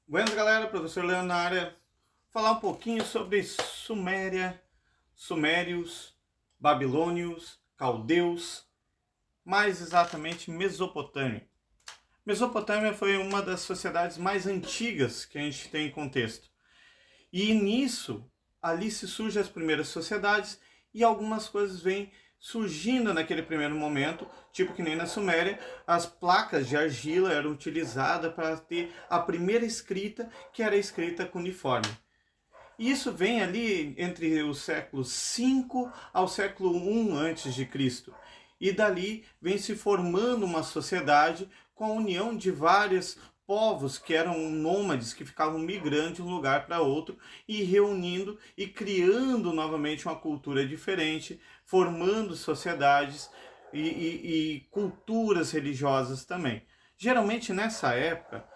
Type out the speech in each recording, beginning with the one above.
Buenas, galera, professor Leandro na área. Falar um pouquinho sobre Suméria, Sumérios, Babilônios, Caldeus, mais exatamente Mesopotâmia. Mesopotâmia foi uma das sociedades mais antigas que a gente tem em contexto. E nisso, ali se surgem as primeiras sociedades e algumas coisas vêm surgindo naquele primeiro momento, tipo que nem na Suméria, as placas de argila eram utilizadas para ter a primeira escrita, que era a escrita cuneiforme. E isso vem ali entre o século V ao século I antes de Cristo. E dali vem se formando uma sociedade com a união de vários povos que eram nômades, que ficavam migrando de um lugar para outro e reunindo e criando novamente uma cultura diferente, formando sociedades e culturas religiosas também. Geralmente nessa época,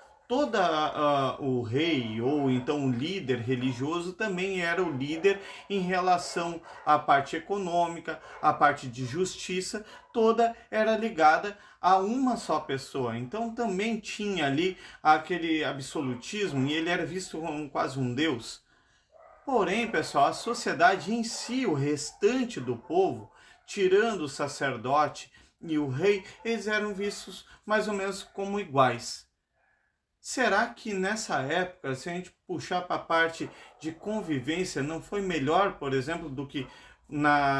o rei ou então o líder religioso também era o líder em relação à parte econômica, à parte de justiça, toda era ligada a uma só pessoa. Então também tinha ali aquele absolutismo e ele era visto como quase um deus. Porém, pessoal, a sociedade em si, o restante do povo, tirando o sacerdote e o rei, eles eram vistos mais ou menos como iguais. Será que nessa época, se a gente puxar para a parte de convivência, não foi melhor, por exemplo, do que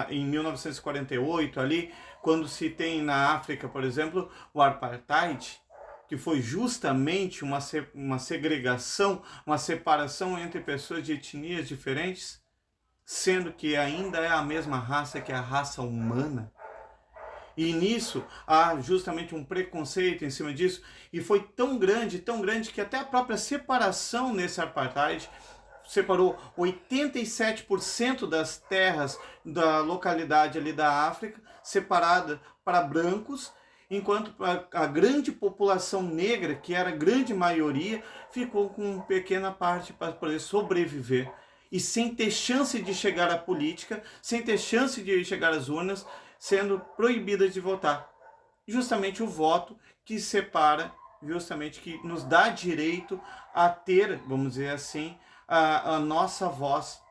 em 1948 ali, quando se tem na África, por exemplo, o apartheid, que foi justamente uma segregação, uma separação entre pessoas de etnias diferentes, sendo que ainda é a mesma raça que a raça humana? E nisso há justamente um preconceito em cima disso, e foi tão grande, que até a própria separação nesse apartheid separou 87% das terras da localidade ali da África, separada para brancos, enquanto a grande população negra, que era a grande maioria, ficou com uma pequena parte para poder sobreviver. E sem ter chance de chegar à política, sem ter chance de chegar às urnas, sendo proibidas de votar. Justamente o voto que separa, justamente que nos dá direito a ter, vamos dizer assim, a nossa voz.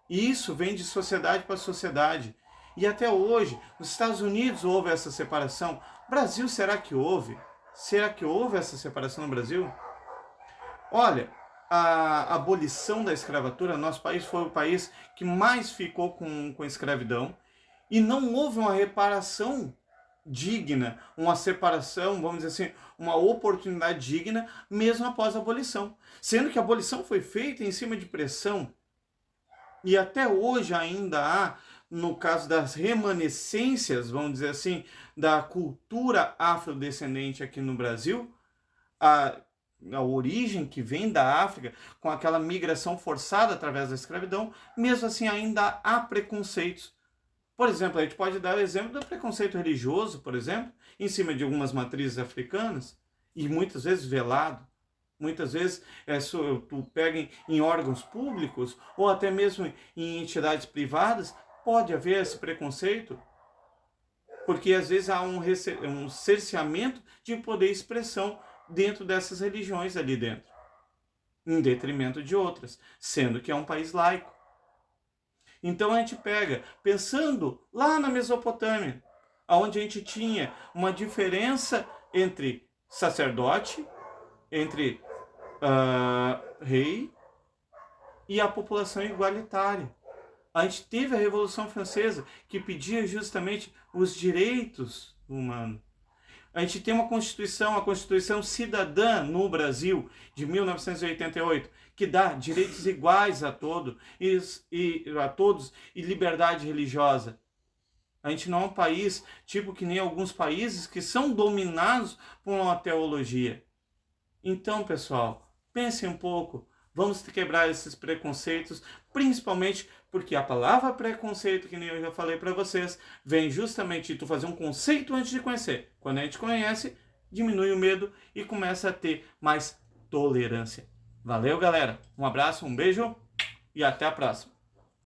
E isso vem de sociedade para sociedade. E até hoje, nos Estados Unidos houve essa separação. Brasil, será que houve? Será que houve essa separação no Brasil? Olha, a abolição da escravatura, nosso país foi o país que mais ficou com escravidão. E não houve uma reparação digna, uma separação, vamos dizer assim, uma oportunidade digna, mesmo após a abolição. Sendo que a abolição foi feita em cima de pressão. E até hoje ainda há, no caso das remanescências, vamos dizer assim, da cultura afrodescendente aqui no Brasil, a origem que vem da África, com aquela migração forçada através da escravidão, mesmo assim ainda há preconceitos. Por exemplo, a gente pode dar o exemplo do preconceito religioso, por exemplo, em cima de algumas matrizes africanas, e muitas vezes velado. Muitas vezes tu pega em órgãos públicos ou até mesmo em entidades privadas, pode haver esse preconceito, porque às vezes há um cerceamento de poder de expressão dentro dessas religiões ali dentro, em detrimento de outras, sendo que é um país laico. Então a gente pega, pensando lá na Mesopotâmia, onde a gente tinha uma diferença entre sacerdote, entre rei e a população igualitária. A gente teve a Revolução Francesa, que pedia justamente os direitos humanos. A gente tem uma Constituição, a Constituição Cidadã no Brasil, de 1988, que dá direitos iguais a todos e liberdade religiosa. A gente não é um país tipo que nem alguns países que são dominados por uma teologia. Então, pessoal, pensem um pouco. Vamos quebrar esses preconceitos, principalmente porque a palavra preconceito, que nem eu já falei para vocês, vem justamente de tu fazer um conceito antes de conhecer. Quando a gente conhece, diminui o medo e começa a ter mais tolerância. Valeu, galera. Um abraço, um beijo e até a próxima.